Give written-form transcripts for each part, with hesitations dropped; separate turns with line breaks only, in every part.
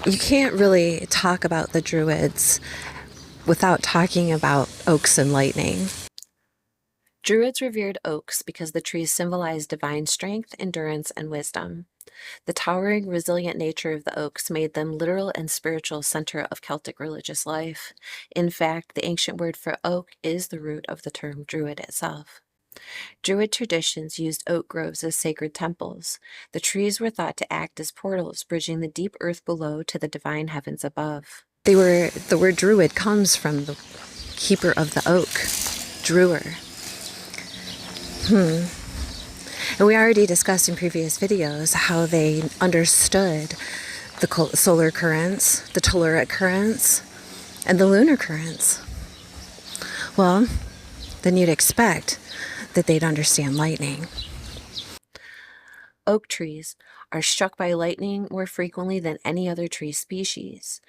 You can't really talk about the Druids without talking about oaks and lightning. Druids revered oaks because the trees symbolized divine strength, endurance, and wisdom. The towering, resilient nature of the oaks made them literal and spiritual center of Celtic religious life. In fact, the ancient word for oak is the root of the term Druid itself. Druid traditions used oak groves as sacred temples. The trees were thought to act as portals, bridging the deep earth below to the divine heavens above. The word Druid comes from the keeper of the oak, Druer. And we already discussed in previous videos how they understood the solar currents, the telluric currents, and the lunar currents. Well, then you'd expect that they'd understand lightning. Oak trees are struck by lightning more frequently than any other tree species.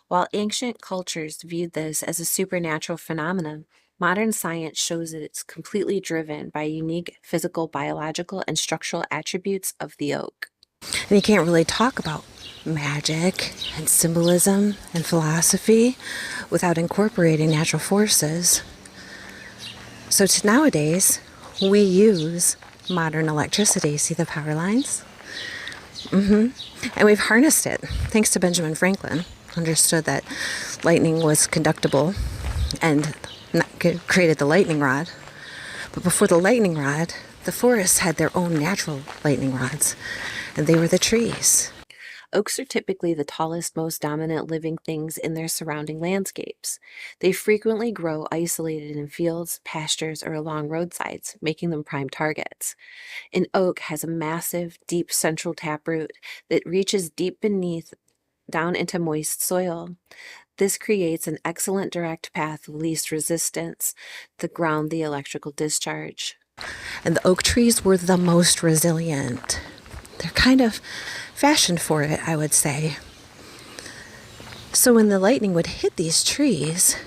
While ancient cultures viewed this as a supernatural phenomenon, modern science shows that it's completely driven by unique physical, biological, and structural attributes of the oak. And you can't really talk about magic and symbolism and philosophy without incorporating natural forces. So nowadays, we use modern electricity. See the power lines? And we've harnessed it thanks to Benjamin Franklin. Understood that lightning was conductible and created the lightning rod. But before the lightning rod, the forests had their own natural lightning rods, and they were the trees. Oaks are typically the tallest, most dominant living things in their surrounding landscapes. They frequently grow isolated in fields, pastures, or along roadsides, making them prime targets. An oak has a massive, deep central taproot that reaches deep beneath down into moist soil. This creates an excellent direct path of least resistance to ground the electrical discharge. And the oak trees were the most resilient. They're kind of fashioned for it, I would say. So when the lightning would hit these trees,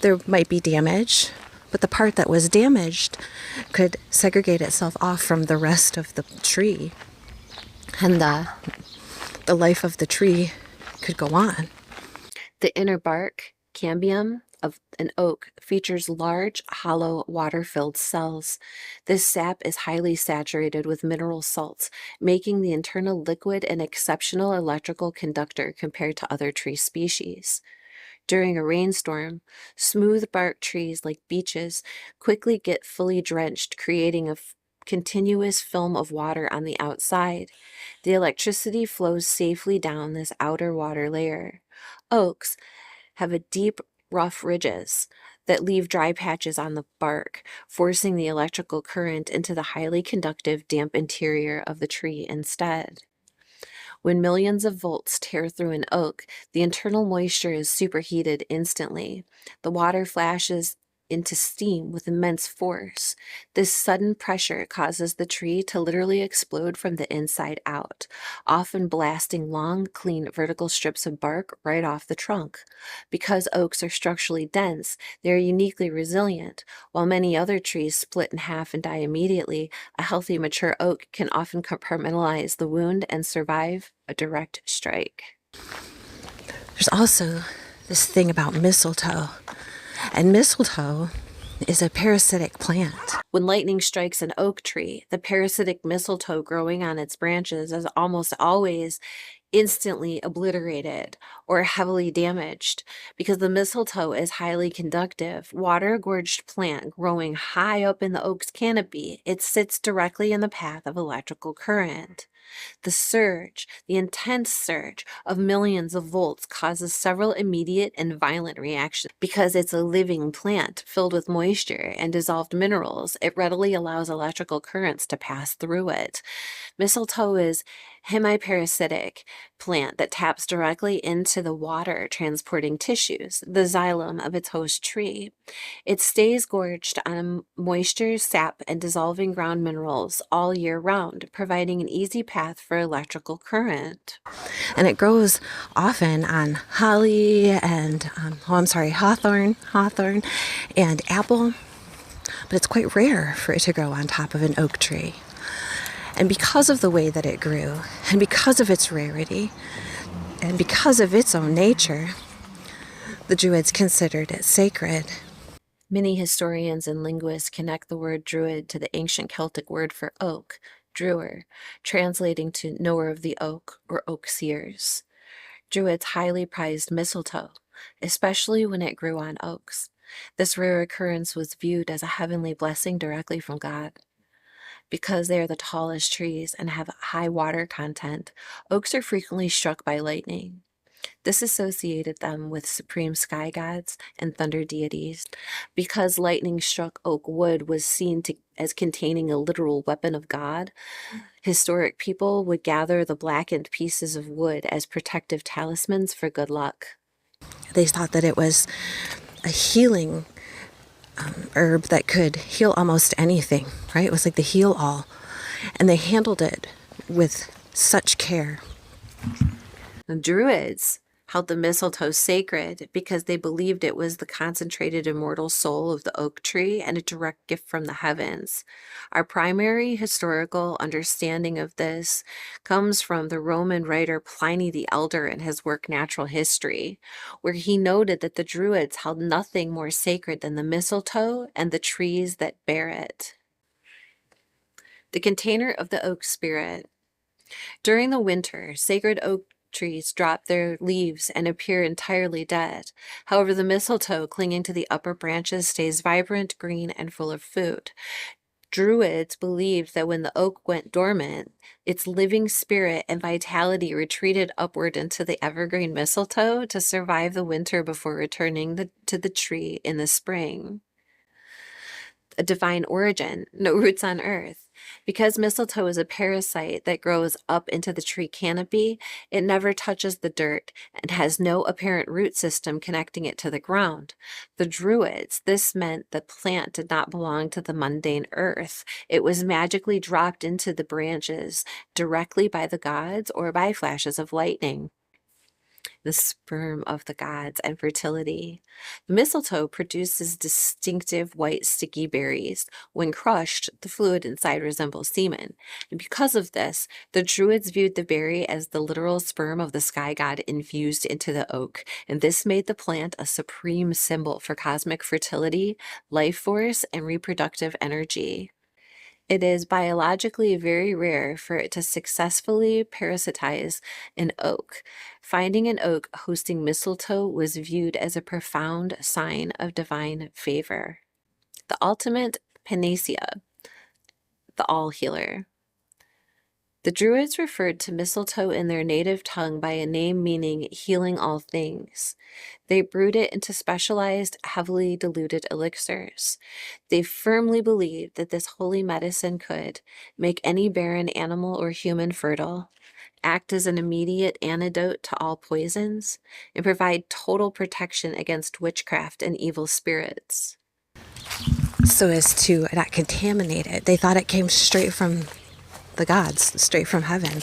there might be damage, but the part that was damaged could segregate itself off from the rest of the tree, and the life of the tree could go on. The inner bark, cambium, of an oak features large, hollow, water-filled cells. This sap is highly saturated with mineral salts, making the internal liquid an exceptional electrical conductor compared to other tree species. During a rainstorm, smooth bark trees like beeches quickly get fully drenched, creating a continuous film of water on the outside. The electricity flows safely down this outer water layer. Oaks have a deep, rough ridges that leave dry patches on the bark, forcing the electrical current into the highly conductive, damp interior of the tree instead. When millions of volts tear through an oak, the internal moisture is superheated instantly. The water flashes into steam with immense force. This sudden pressure causes the tree to literally explode from the inside out, often blasting long, clean, vertical strips of bark right off the trunk. Because oaks are structurally dense, they are uniquely resilient. While many other trees split in half and die immediately, a healthy, mature oak can often compartmentalize the wound and survive a direct strike. There's also this thing about mistletoe. And mistletoe is a parasitic plant. When lightning strikes an oak tree, the parasitic mistletoe growing on its branches is almost always instantly obliterated or heavily damaged. Because the mistletoe is highly conductive, water-gorged plant growing high up in the oak's canopy, it sits directly in the path of electrical current. The intense surge of millions of volts causes several immediate and violent reactions. Because it's a living plant filled with moisture and dissolved minerals, it readily allows electrical currents to pass through it. Mistletoe is hemiparasitic plant that taps directly into the water transporting tissues, the xylem of its host tree. It stays gorged on moisture, sap, and dissolving ground minerals all year round, providing an easy path for electrical current. And it grows often on holly and, hawthorn and apple, but it's quite rare for it to grow on top of an oak tree. And because of the way that it grew, and because of its rarity, And because of its own nature, the Druids considered it sacred. Many historians and linguists connect the word Druid to the ancient Celtic word for oak, druer, translating to knower of the oak or oak seers. Druids highly prized mistletoe, especially when it grew on oaks. This rare occurrence was viewed as a heavenly blessing directly from God. Because they are the tallest trees and have high water content, oaks are frequently struck by lightning. This associated them with supreme sky gods and thunder deities. Because lightning struck oak wood was seen as containing a literal weapon of God, historic people would gather the blackened pieces of wood as protective talismans for good luck. They thought that it was a healing herb that could heal almost anything, right? It was like the heal all. And they handled it with such care. The Druids held the mistletoe sacred because they believed it was the concentrated immortal soul of the oak tree and a direct gift from the heavens. Our primary historical understanding of this comes from the Roman writer Pliny the Elder in his work Natural History, where he noted that the Druids held nothing more sacred than the mistletoe and the trees that bear it. The container of the oak spirit. During the winter, sacred oak trees drop their leaves and appear entirely dead. However, the mistletoe clinging to the upper branches stays vibrant, green, and full of food. Druids believed that when the oak went dormant, its living spirit and vitality retreated upward into the evergreen mistletoe to survive the winter before returning to the tree in the spring. A divine origin, no roots on earth. Because mistletoe is a parasite that grows up into the tree canopy, it never touches the dirt and has no apparent root system connecting it to the ground. The Druids, this meant the plant did not belong to the mundane earth. It was magically dropped into the branches directly by the gods or by flashes of lightning. The sperm of the gods and fertility. The mistletoe produces distinctive white sticky berries. When crushed, the fluid inside resembles semen. And because of this, the Druids viewed the berry as the literal sperm of the sky god infused into the oak, and this made the plant a supreme symbol for cosmic fertility, life force, and reproductive energy. It is biologically very rare for it to successfully parasitize an oak. Finding an oak hosting mistletoe was viewed as a profound sign of divine favor. The ultimate panacea, the all-healer. The Druids referred to mistletoe in their native tongue by a name meaning healing all things. They brewed it into specialized, heavily diluted elixirs. They firmly believed that this holy medicine could make any barren animal or human fertile, act as an immediate antidote to all poisons, and provide total protection against witchcraft and evil spirits. So as to not contaminate it, they thought it came straight from the gods, straight from heaven.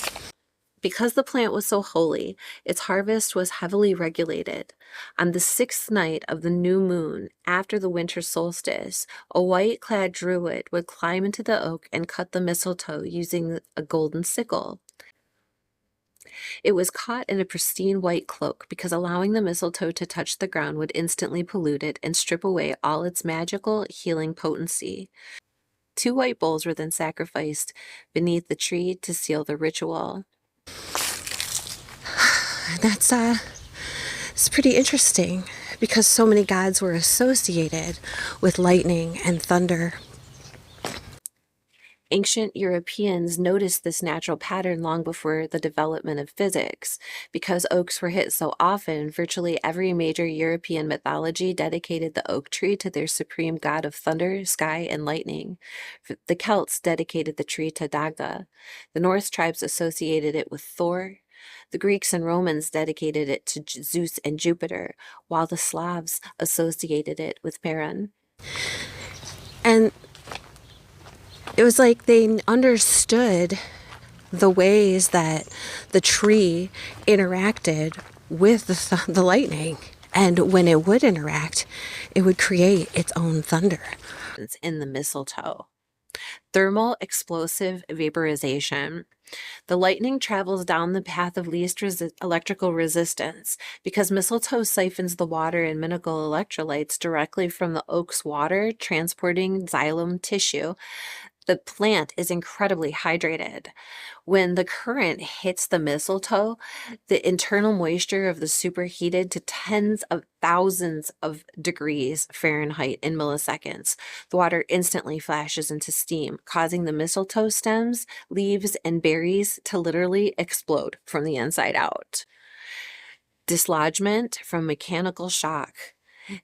Because the plant was so holy, its harvest was heavily regulated. On the 6th night of the new moon, after the winter solstice, a white-clad druid would climb into the oak and cut the mistletoe using a golden sickle. It was caught in a pristine white cloak because allowing the mistletoe to touch the ground would instantly pollute it and strip away all its magical healing potency. 2 white bowls were then sacrificed beneath the tree to seal the ritual. That's it's pretty interesting because so many gods were associated with lightning and thunder. Ancient Europeans noticed this natural pattern long before the development of physics. Because oaks were hit so often, virtually every major European mythology dedicated the oak tree to their supreme god of thunder, sky, and lightning. The Celts dedicated the tree to Dagda. The Norse tribes associated it with Thor. The Greeks and Romans dedicated it to Zeus and Jupiter, while the Slavs associated it with Perun. And it was like they understood the ways that the tree interacted with the lightning. And when it would interact, it would create its own thunder. It's in the mistletoe. Thermal explosive vaporization. The lightning travels down the path of least electrical resistance because mistletoe siphons the water and mineral electrolytes directly from the oak's water, transporting xylem tissue. The plant is incredibly hydrated. When the current hits the mistletoe, the internal moisture of the superheated to tens of thousands of degrees Fahrenheit in milliseconds. The water instantly flashes into steam, causing the mistletoe stems, leaves, and berries to literally explode from the inside out. Dislodgement from mechanical shock.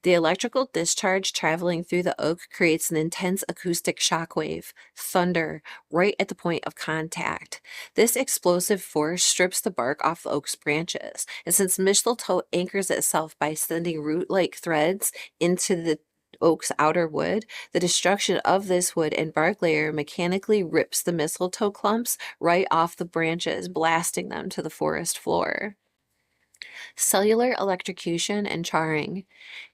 The electrical discharge traveling through the oak creates an intense acoustic shock wave, thunder, right at the point of contact. This explosive force strips the bark off the oak's branches, and since mistletoe anchors itself by sending root-like threads into the oak's outer wood, the destruction of this wood and bark layer mechanically rips the mistletoe clumps right off the branches, blasting them to the forest floor. Cellular electrocution and charring.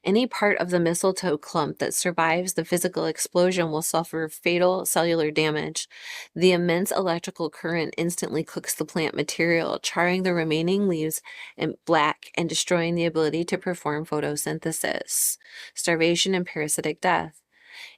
Any part of the mistletoe clump that survives the physical explosion will suffer fatal cellular damage. The immense electrical current instantly cooks the plant material, charring the remaining leaves in black and destroying the ability to perform photosynthesis. Starvation and parasitic death.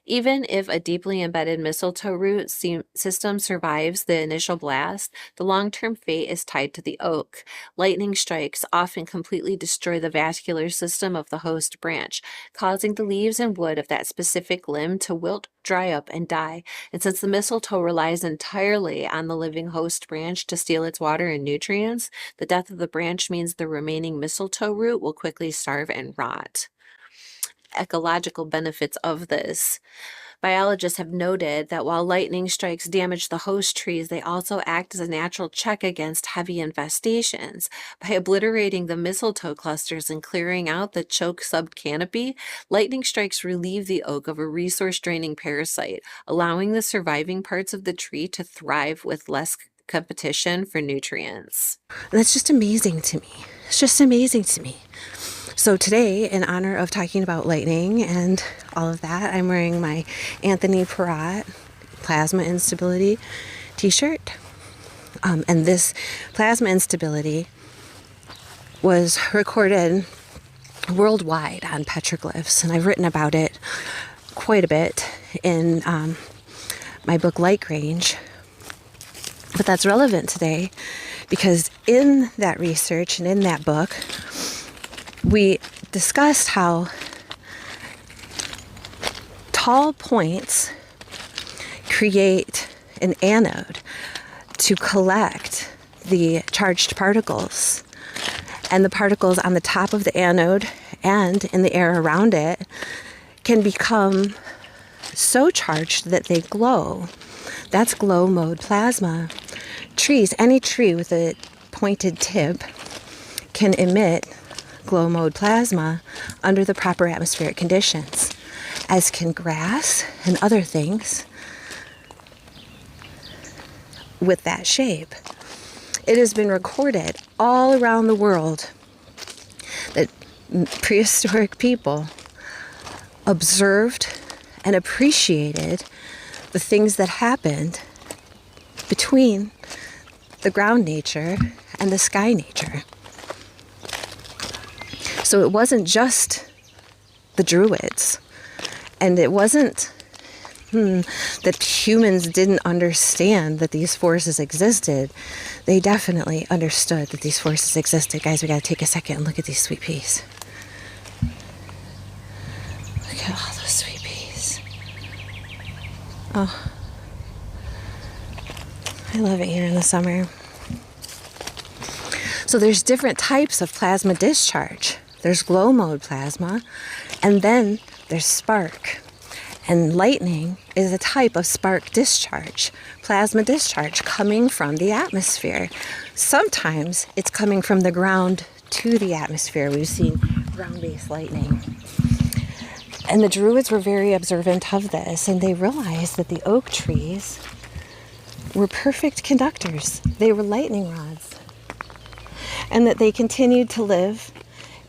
Even if a deeply embedded mistletoe root system survives the initial blast, the long-term fate is tied to the oak. Lightning strikes often completely destroy the vascular system of the host branch, causing the leaves and wood of that specific limb to wilt, dry up, and die. And since the mistletoe relies entirely on the living host branch to steal its water and nutrients, the death of the branch means the remaining mistletoe root will quickly starve and rot. Ecological benefits of this. Biologists have noted that while lightning strikes damage the host trees, they also act as a natural check against heavy infestations. By obliterating the mistletoe clusters and clearing out the choke subcanopy, lightning strikes relieve the oak of a resource-draining parasite, allowing the surviving parts of the tree to thrive with less competition for nutrients. That's just amazing to me. It's just amazing to me. So today, in honor of talking about lightning and all of that, I'm wearing my Anthony Perrott Plasma Instability t-shirt. And this plasma instability was recorded worldwide on petroglyphs. And I've written about it quite a bit in my book Light Range. But that's relevant today because in that research and in that book, we discussed how tall points create an anode to collect the charged particles. And the particles on the top of the anode and in the air around it can become so charged that they glow. That's glow mode plasma. Trees, any tree with a pointed tip can emit glow mode plasma under the proper atmospheric conditions, as can grass and other things with that shape. It has been recorded all around the world that prehistoric people observed and appreciated the things that happened between the ground nature and the sky nature. So it wasn't just the Druids, and it wasn't that humans didn't understand that these forces existed. They definitely understood that these forces existed. Guys, we gotta take a second and look at these sweet peas. Look at all those sweet peas. Oh, I love it here in the summer. So there's different types of plasma discharge. There's glow mode plasma, and then there's spark. And lightning is a type of spark discharge, plasma discharge coming from the atmosphere. Sometimes it's coming from the ground to the atmosphere. We've seen ground-based lightning. And the Druids were very observant of this, and they realized that the oak trees were perfect conductors. They were lightning rods. And that they continued to live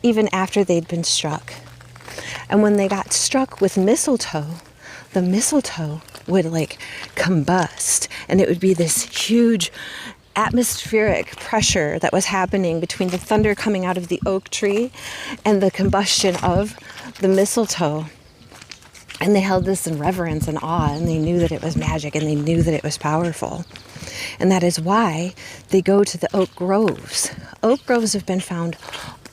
even after they'd been struck. And when they got struck with mistletoe,
the mistletoe would like combust, and it would be this huge atmospheric pressure that was happening between the thunder coming out of the oak tree and the combustion of the mistletoe. And they held this in reverence and awe, and they knew that it was magic, and they knew that it was powerful. And that is why they go to the oak groves. Oak groves have been found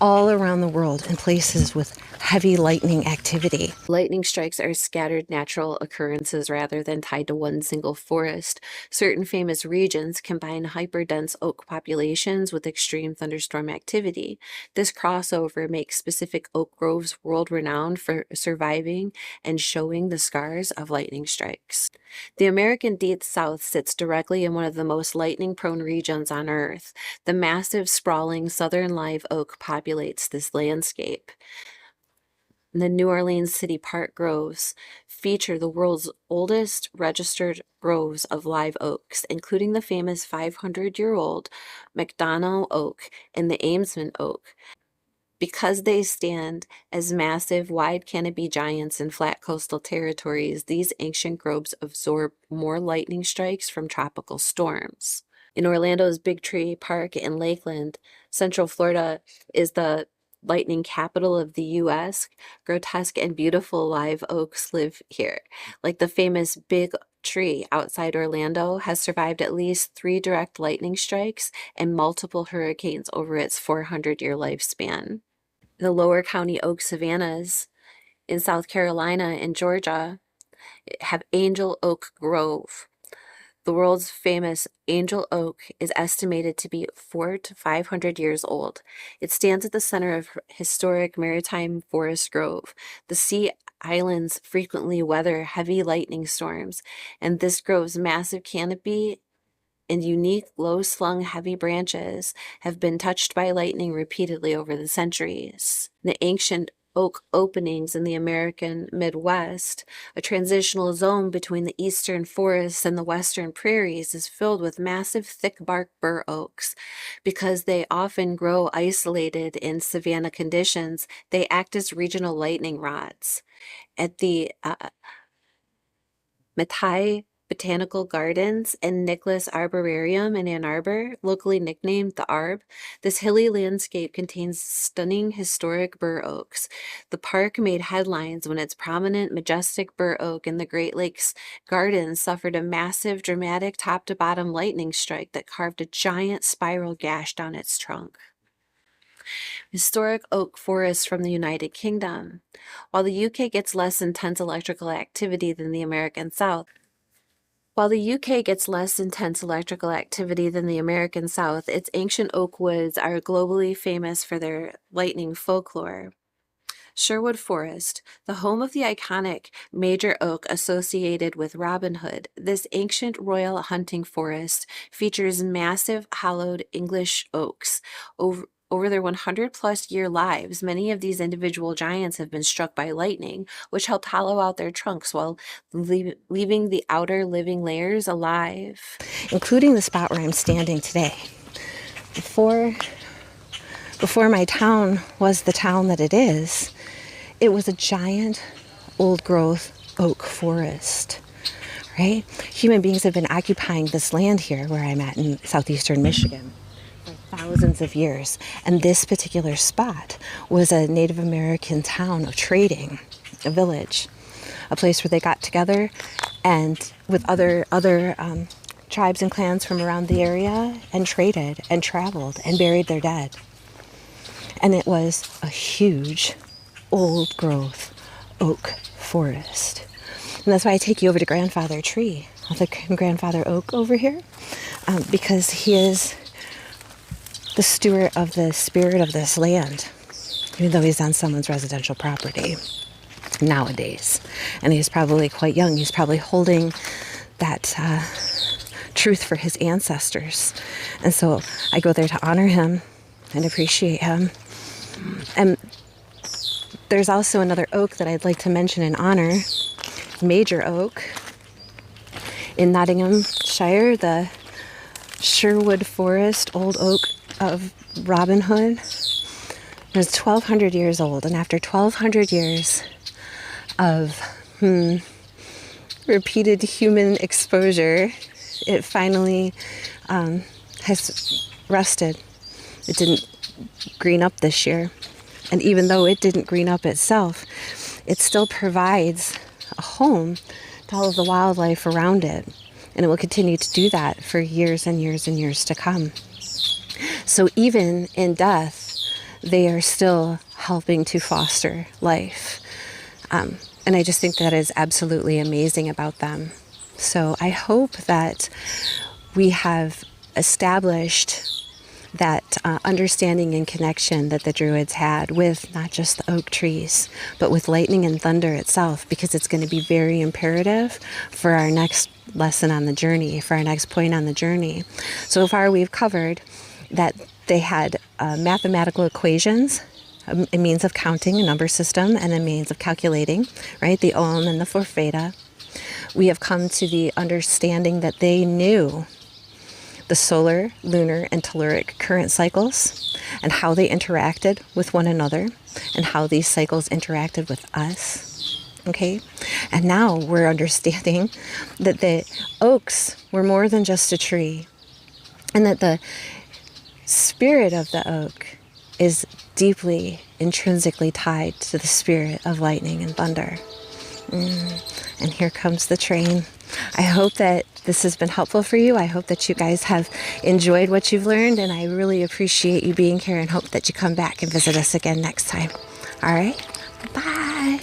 all around the world in places with heavy lightning activity.
Lightning strikes are scattered natural occurrences rather than tied to one single forest. Certain famous regions combine hyperdense oak populations with extreme thunderstorm activity. This crossover makes specific oak groves world-renowned for surviving and showing the scars of lightning strikes. The American Deep South sits directly in one of the most lightning-prone regions on Earth. The massive, sprawling southern live oak populates this landscape. The New Orleans City Park groves feature the world's oldest registered groves of live oaks, including the famous 500-year-old McDonough oak and the Amesman oak. Because they stand as massive, wide canopy giants in flat coastal territories, these ancient groves absorb more lightning strikes from tropical storms. In Orlando's Big Tree Park in Lakeland, Central Florida is the lightning capital of the U.S. Grotesque and beautiful live oaks live here. Like the famous Big Tree outside Orlando has survived at least 3 direct lightning strikes and multiple hurricanes over its 400-year lifespan. The Lower County oak savannas in South Carolina and Georgia have Angel Oak Grove. The world's famous Angel Oak is estimated to be 400 to 500 years old. It stands at the center of historic maritime forest grove. The sea islands frequently weather heavy lightning storms, and this grove's massive canopy and unique low-slung heavy branches have been touched by lightning repeatedly over the centuries. The ancient oak openings in the American Midwest, a transitional zone between the eastern forests and the western prairies, is filled with massive thick-bark bur oaks. Because they often grow isolated in savanna conditions, they act as regional lightning rods. At the Matai Botanical Gardens and Nicholas Arboretum in Ann Arbor, locally nicknamed the Arb, this hilly landscape contains stunning historic bur oaks. The park made headlines when its prominent, majestic bur oak in the Great Lakes Gardens suffered a massive, dramatic top-to-bottom lightning strike that carved a giant spiral gash down its trunk. Historic oak forests from the United Kingdom. While the UK gets less intense electrical activity than the American South, its ancient oak woods are globally famous for their lightning folklore. Sherwood Forest, the home of the iconic major oak associated with Robin Hood, this ancient royal hunting forest features massive hollowed English oaks. Over their 100-plus year lives, many of these individual giants have been struck by lightning, which helped hollow out their trunks while leaving the outer living layers alive.
Including the spot where I'm standing today. Before my town was the town that it is, it was a giant old-growth oak forest, right? Human beings have been occupying this land here where I'm at in southeastern Michigan for thousands of years. And this particular spot was a Native American town of trading, a village, a place where they got together and with other tribes and clans from around the area and traded and traveled and buried their dead. And it was a huge old growth oak forest. And that's why I take you over to Grandfather Tree, the Grandfather Oak over here, because he is the steward of the spirit of this land, even though he's on someone's residential property nowadays. And he's probably quite young. He's probably holding that truth for his ancestors. And so I go there to honor him and appreciate him. And there's also another oak that I'd like to mention in honor, Major Oak in Nottinghamshire, the Sherwood Forest Old Oak of Robin Hood. It was 1,200 years old, and after 1,200 years of repeated human exposure, it finally has rested. It didn't green up this year. And even though it didn't green up itself, it still provides a home to all of the wildlife around it. And it will continue to do that for years and years and years to come. So even in death, they are still helping to foster life. And I just think that is absolutely amazing about them. So I hope that we have established that understanding and connection that the Druids had with not just the oak trees, but with lightning and thunder itself, because it's going to be very imperative for our next lesson on the journey, for our next point on the journey. So far we've covered that they had mathematical equations, a means of counting, a number system, and a means of calculating, right? The Om and the Four Veda. We have come to the understanding that they knew the solar, lunar, and telluric current cycles and how they interacted with one another and how these cycles interacted with us. Okay? And now we're understanding that the oaks were more than just a tree, and that the spirit of the oak is deeply, intrinsically tied to the spirit of lightning and thunder. And here comes the train. I hope that this has been helpful for you. I hope that you guys have enjoyed what you've learned, and I really appreciate you being here and hope that you come back and visit us again next time. All right? Bye.